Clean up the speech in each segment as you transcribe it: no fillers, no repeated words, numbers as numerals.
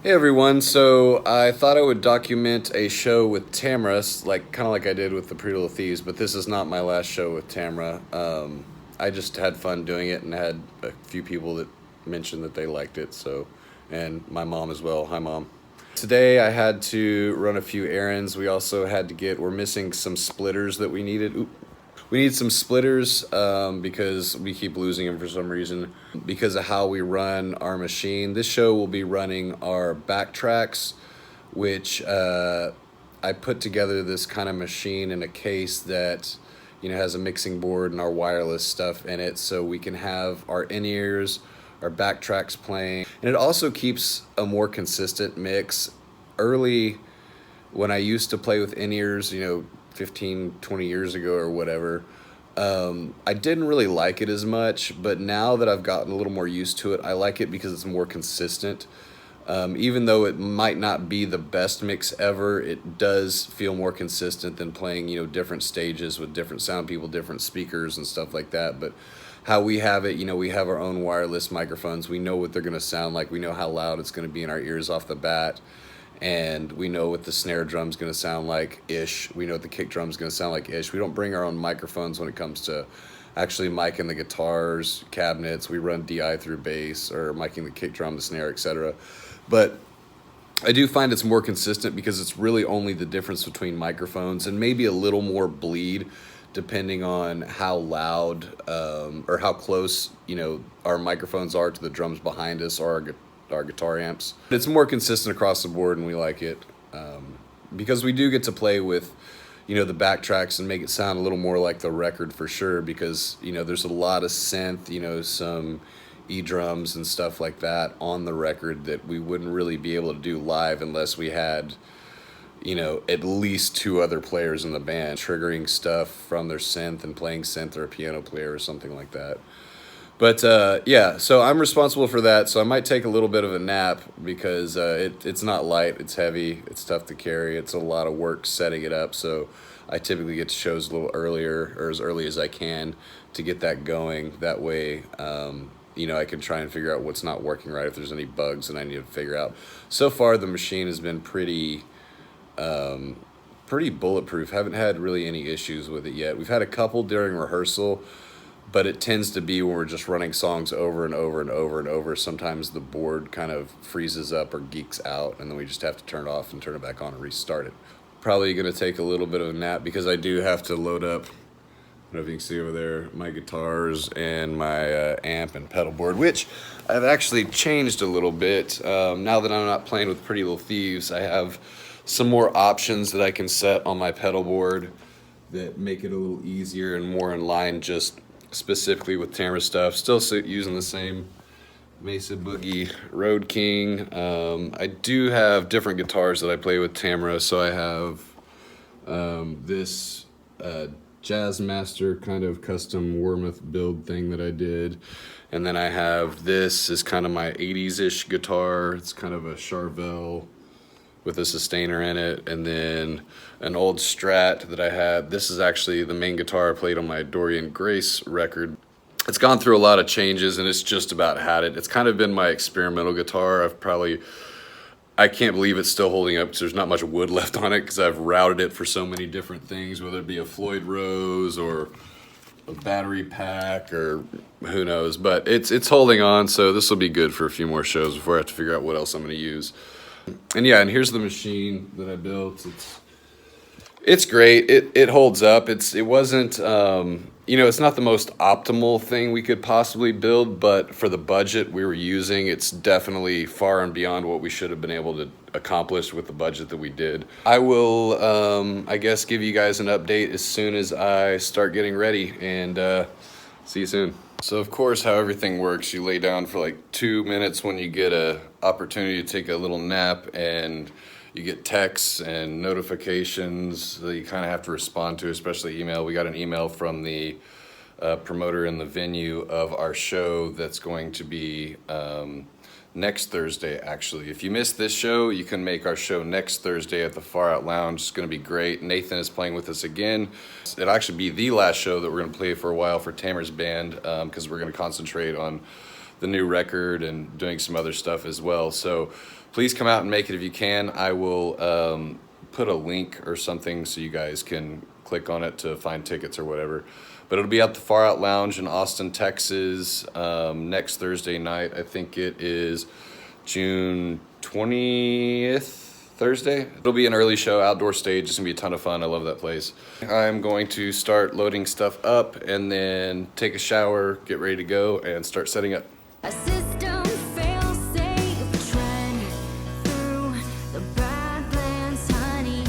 Hey everyone, so I thought I would document a show with Tamara, kind of like I did with the Pretty Little Thieves, but this is not my last show with Tamara. I just had fun doing it and had a few people that mentioned that they liked it, and my mom as well. Hi, Mom. Today I had to run a few errands. We also had to we're missing some splitters that we needed. We need some splitters because we keep losing them for some reason because of how we run our machine. This show will be running our backtracks, which I put together this kind of machine in a case that has a mixing board and our wireless stuff in it, so we can have our in-ears, our backtracks playing, and it also keeps a more consistent mix. Early, when I used to play with in-ears, 15, 20 years ago or whatever, I didn't really like it as much, but now that I've gotten a little more used to it, I like it because it's more consistent. Even though it might not be the best mix ever, it does feel more consistent than playing, different stages with different sound people, different speakers and stuff like that. But how we have it, we have our own wireless microphones. We know what they're going to sound like. We know how loud it's going to be in our ears off the bat. And we know what the snare drum's going to sound like ish. We know what the kick drum's going to sound like ish. We don't bring our own microphones when it comes to actually miking the guitars, cabinets. We run DI through bass or miking the kick drum, the snare, etc. But I do find it's more consistent because it's really only the difference between microphones and maybe a little more bleed depending on how loud or how close our microphones are to the drums behind us or our guitar amps. It's more consistent across the board, and we like it because we do get to play with the backtracks and make it sound a little more like the record for sure, because there's a lot of synth, some drums and stuff like that on the record that we wouldn't really be able to do live unless we had at least two other players in the band triggering stuff from their synth and playing synth, or a piano player or something like that. But yeah, so I'm responsible for that. So I might take a little bit of a nap because it's not light, it's heavy, it's tough to carry, it's a lot of work setting it up. So I typically get to shows a little earlier, or as early as I can, to get that going. That way, I can try and figure out what's not working right, if there's any bugs that I need to figure out. So far, the machine has been pretty bulletproof. Haven't had really any issues with it yet. We've had a couple during rehearsal, but it tends to be when we're just running songs over and over and over and over. Sometimes the board kind of freezes up or geeks out, and then we just have to turn it off and turn it back on and restart it. Probably going to take a little bit of a nap because I do have to load up, I don't know if you can see over there, my guitars and my amp and pedal board, which I've actually changed a little bit. Now that I'm not playing with Pretty Little Thieves, I have some more options that I can set on my pedal board that make it a little easier and more in line just specifically with Tamara stuff. Still using the same Mesa Boogie Road King. I do have different guitars that I play with Tamara. So I have this Jazz Master kind of custom Wormuth build thing that I did. And then I have this is kind of my 80s-ish guitar. It's kind of a Charvel with a sustainer in it, and then an old Strat that I had. This is actually the main guitar I played on my Dorian Grace record. It's gone through a lot of changes, and it's just about had it. It's kind of been my experimental guitar. I can't believe it's still holding up because there's not much wood left on it because I've routed it for so many different things, whether it be a Floyd Rose or a battery pack or who knows. But it's holding on, so this will be good for a few more shows before I have to figure out what else I'm going to use. And yeah, and here's the machine that I built. It's great. It holds up. It wasn't it's not the most optimal thing we could possibly build, but for the budget we were using, it's definitely far and beyond what we should have been able to accomplish with the budget that we did. I will I guess give you guys an update as soon as I start getting ready, and see you soon. So of course, how everything works, you lay down for like 2 minutes when you get a opportunity to take a little nap, and you get texts and notifications that you kind of have to respond to, especially email. We got an email from the promoter in the venue of our show that's going to be next Thursday, actually. If you missed this show, you can make our show next Thursday at the Far Out Lounge. It's going to be great. Nathan is playing with us again. It'll actually be the last show that we're going to play for a while for Tamara's band, because we're going to concentrate on the new record and doing some other stuff as well. So please come out and make it if you can. I will put a link or something so you guys can click on it to find tickets or whatever. But it'll be at the Far Out Lounge in Austin, Texas, next Thursday night. I think it is June 20th. Thursday. It'll be an early show, outdoor stage. It's gonna be a ton of fun. I love that place. I'm going to start loading stuff up and then take a shower, get ready to go, and start setting up. A system fail-safe trend through the badlands, honey,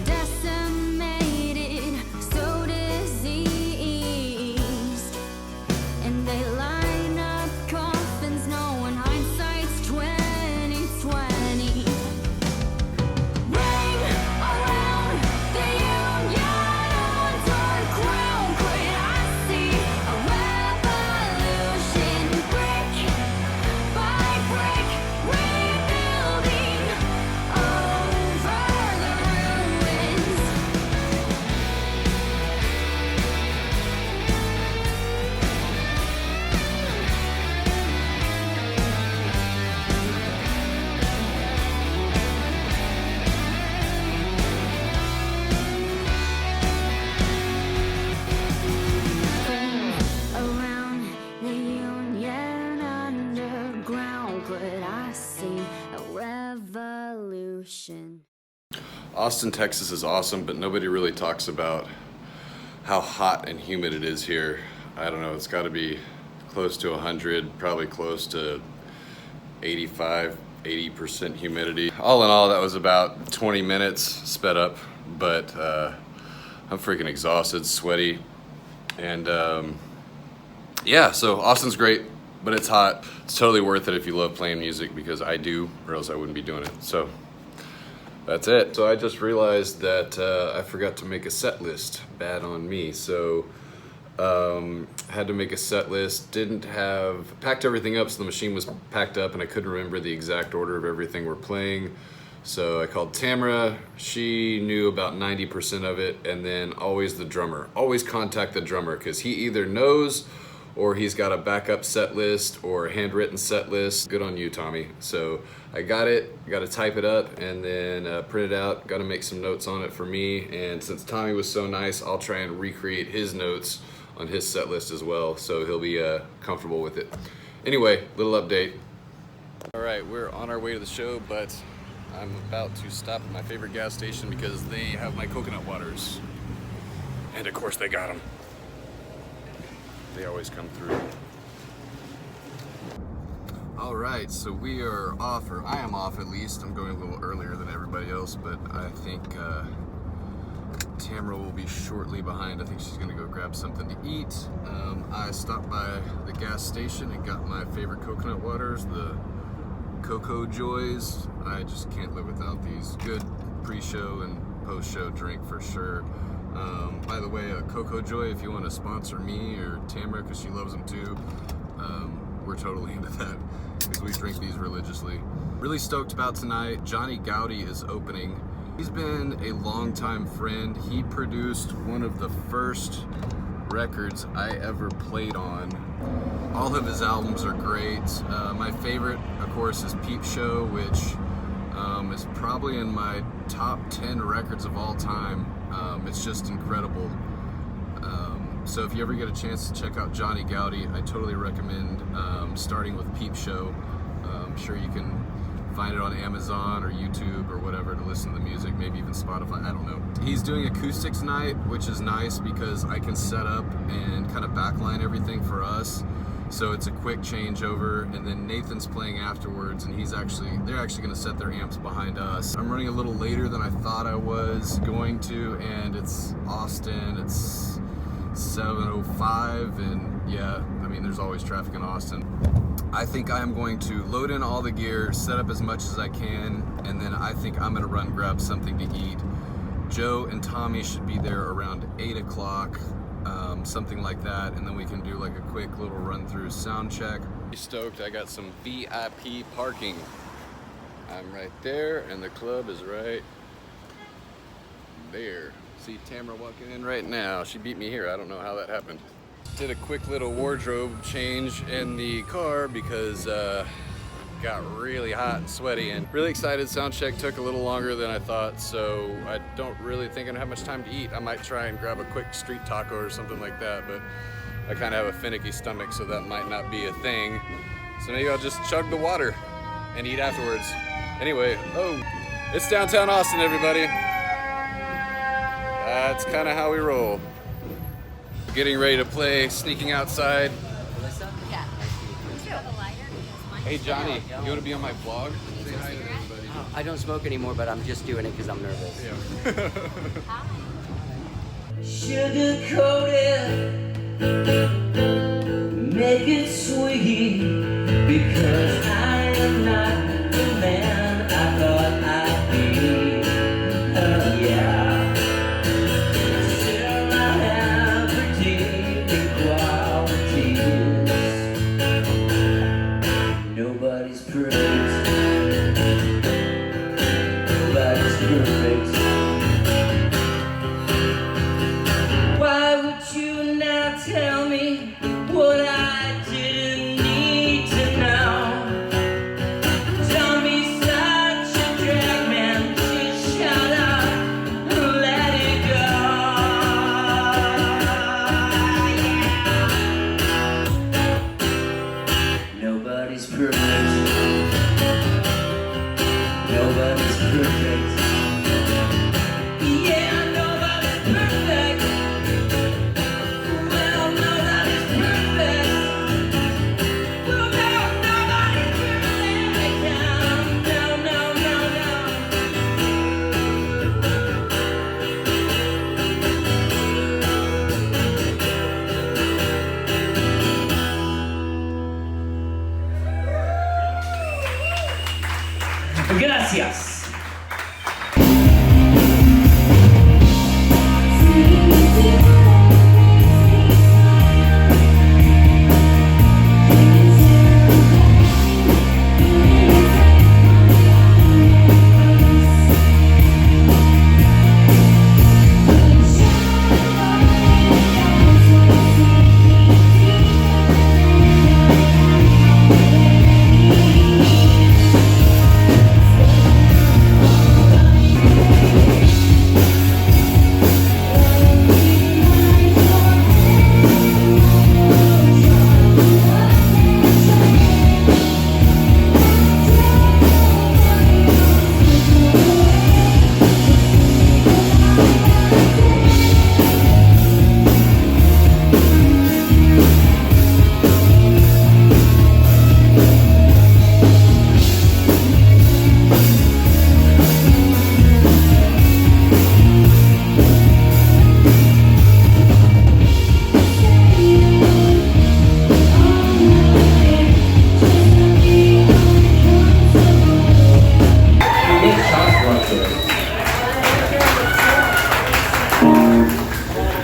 decimated, so diseased, and they line up coffins knowing hindsight's 2020. Ring around the union onto the ground, could I see a revolution? Brick by brick, rebuilding over the ruins. Around the union underground, could I see a revolution? Austin, Texas is awesome, but nobody really talks about how hot and humid it is here. I don't know, it's gotta be close to 100, probably close to 85, 80% humidity. All in all, that was about 20 minutes sped up, but I'm freaking exhausted, sweaty, and yeah, so Austin's great, but it's hot. It's totally worth it if you love playing music, because I do, or else I wouldn't be doing it. So that's it. So I just realized that I forgot to make a set list. Bad on me. So had to make a set list. Packed everything up, so the machine was packed up and I couldn't remember the exact order of everything we're playing. So I called Tamara. She knew about 90% of it, and then always the drummer. Always contact the drummer, because he either knows or he's got a backup set list or a handwritten set list. Good on you, Tommy. So I got it, got to type it up and then print it out. Got to make some notes on it for me. And since Tommy was so nice, I'll try and recreate his notes on his set list as well, so he'll be comfortable with it. Anyway, little update. All right, we're on our way to the show, but I'm about to stop at my favorite gas station because they have my coconut waters. And of course they got them. They always come through. All right, so we are off, or I am off at least. I'm going a little earlier than everybody else, but I think Tamara will be shortly behind. I think she's gonna go grab something to eat. I stopped by the gas station and got my favorite coconut waters, the Cocoa Joys. I just can't live without these. Good pre-show and post-show drink for sure. By the way, Cocoa Joy, if you want to sponsor me or Tamara, because she loves them too, we're totally into that, because we drink these religiously. Really stoked about tonight. Johnny Goudie is opening. He's been a longtime friend. He produced one of the first records I ever played on. All of his albums are great. My favorite, of course, is Peep Show, which is probably in my top 10 records of all time. It's just incredible. So if you ever get a chance to check out Johnny Goudie, I totally recommend starting with Peep Show. I'm sure you can find it on Amazon or YouTube or whatever to listen to the music, maybe even Spotify, I don't know. He's doing acoustics night, which is nice because I can set up and kind of backline everything for us. So it's a quick changeover, and then Nathan's playing afterwards, and they're actually gonna set their amps behind us. I'm running a little later than I thought I was going to, and it's Austin, it's 7:05, and yeah, I mean, there's always traffic in Austin. I think I'm going to load in all the gear, set up as much as I can, and then I think I'm gonna run grab something to eat. Joe and Tommy should be there around 8 o'clock, something like that, and then we can do like a quick little run through sound check. Stoked, I got some VIP parking. I'm right there, and the club is right there. See Tamara walking in right now. She beat me here, I don't know how that happened. Did a quick little wardrobe change in the car because got really hot and sweaty and really excited. Sound check took a little longer than I thought, so I don't really think I have much time to eat. I might try and grab a quick street taco or something like that, but I kind of have a finicky stomach, so that might not be a thing. So maybe I'll just chug the water and eat afterwards. Anyway, oh, it's downtown Austin, everybody. That's kind of how we roll. Getting ready to play Sneaking Outside. Yeah. Hey Johnny, you want to be on my vlog? Say hi to everybody. I don't smoke anymore, but I'm just doing it because I'm nervous. Yeah. Sugar coated, make it sweet, because I am not the man I thought I'd be. Yeah, still I have redeemed qualities. Nobody's perfect. Nobody's perfect. Why would you now tell me what I didn't need to know? Don't be such a drag, man. Just shut up and let it go. Yeah. Nobody's perfect. Nobody's perfect. Yeah, nobody's perfect. Well, nobody's perfect. Well, no, nobody's perfect. No, no, no, no. Gracias.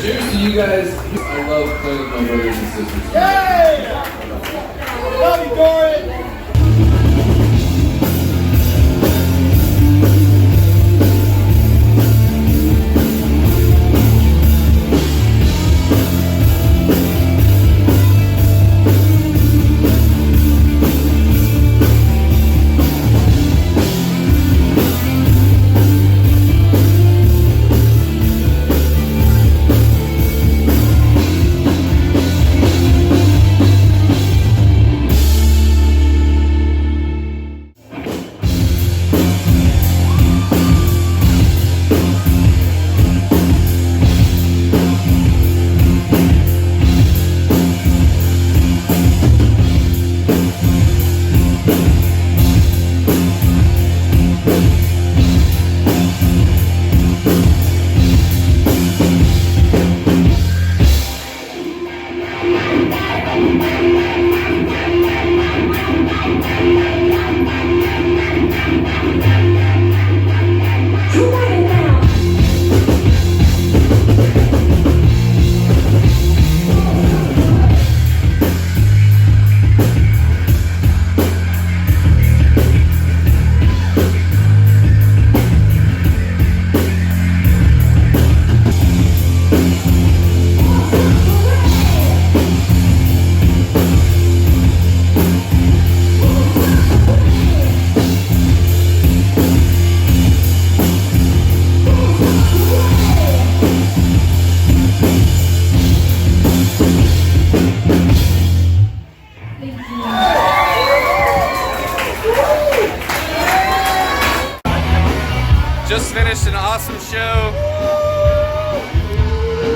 Cheers to you guys. I love playing with my brothers and sisters. Love you, Dorian! just finished an awesome show.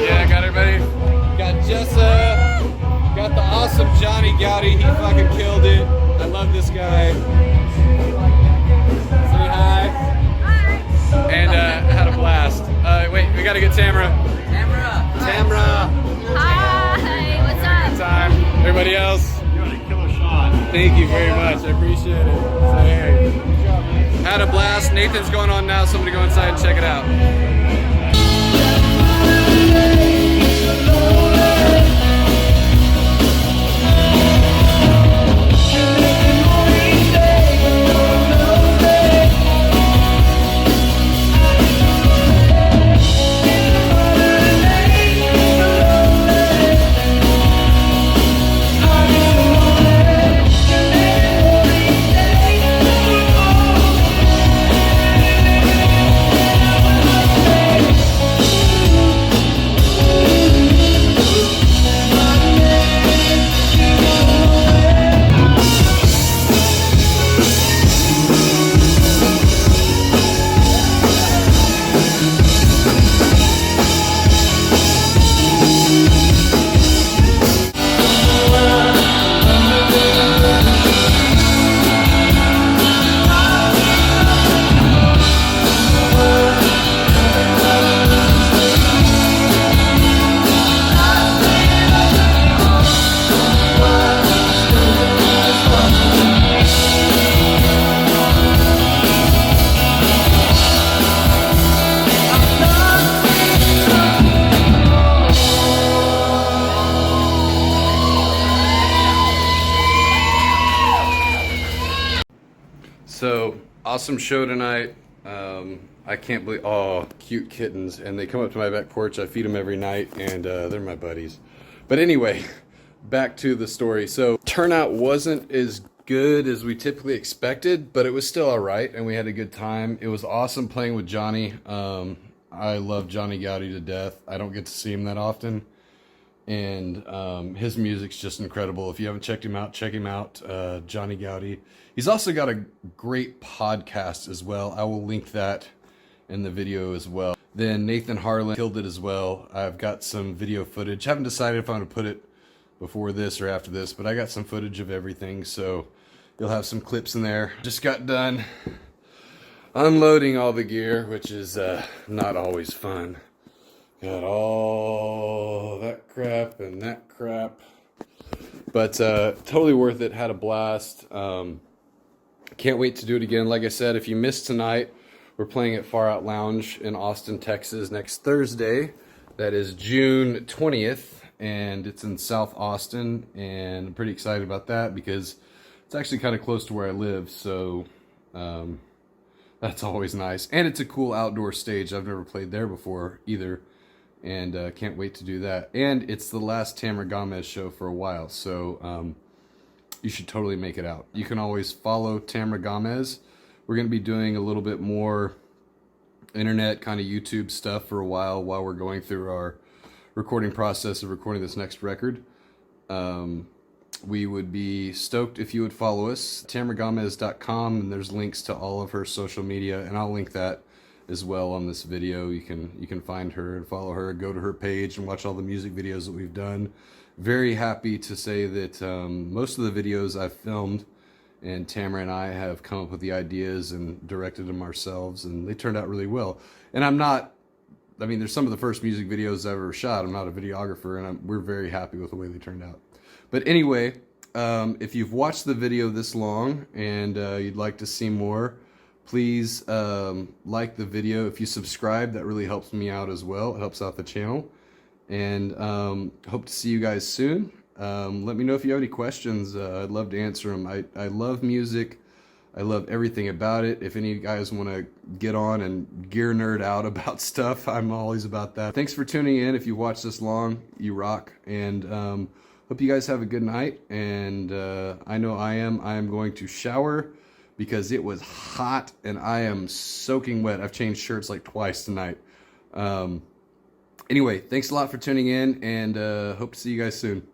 Yeah, got everybody. Got Jessa. Got the awesome Johnny Goudie. He fucking killed it. I love this guy. Say hi. And had a blast. Wait, we gotta get Tamara. Tamara. Hi, what's up? Good time. Everybody else. You had a killer shot. Thank you very much. I appreciate it. So, hey. Had a blast. Nathan's going on now. Somebody go inside and check it out. So, awesome show tonight. I can't believe, oh, cute kittens. And they come up to my back porch. I feed them every night, and they're my buddies. But anyway, back to the story. So, turnout wasn't as good as we typically expected, but it was still all right, and we had a good time. It was awesome playing with Johnny. I love Johnny Goudie to death. I don't get to see him that often. And his music's just incredible. If you haven't checked him out, check him out, Johnny Goudie. He's also got a great podcast as well. I will link that in the video as well. Then Nathan Harlan killed it as well. I've got some video footage. Haven't decided if I'm going to put it before this or after this, but I got some footage of everything, so you'll have some clips in there. Just got done unloading all the gear, which is not always fun. Got all that crap and that crap. But totally worth it. Had a blast. Can't wait to do it again. Like I said, if you missed tonight, we're playing at Far Out Lounge in Austin, Texas next Thursday. That is June 20th, and it's in South Austin. And I'm pretty excited about that because it's actually kind of close to where I live. So that's always nice. And it's a cool outdoor stage. I've never played there before either. And can't wait to do that. And it's the last Tamara Gamez show for a while, so you should totally make it out. You can always follow Tamara Gamez. We're going to be doing a little bit more internet kind of YouTube stuff for a while we're going through our recording process of recording this next record. We would be stoked if you would follow us, tamaragamez.com, and there's links to all of her social media, and I'll link that as well on this video. You can find her and follow her, go to her page and watch all the music videos that we've done. Very happy to say that most of the videos I've filmed and Tamara and I have come up with the ideas and directed them ourselves, and they turned out really well. And there's some of the first music videos I ever shot. I'm not a videographer, and we're very happy with the way they turned out. But anyway, if you've watched the video this long and you'd like to see more, please like the video. If you subscribe, that really helps me out as well. It helps out the channel. And hope to see you guys soon. Let me know if you have any questions. I'd love to answer them. I love music. I love everything about it. If any of you guys want to get on and gear nerd out about stuff, I'm always about that. Thanks for tuning in. If you watched this long, you rock. And hope you guys have a good night. And I know I am going to shower because it was hot and I am soaking wet. I've changed shirts like twice tonight. Anyway, thanks a lot for tuning in, and hope to see you guys soon.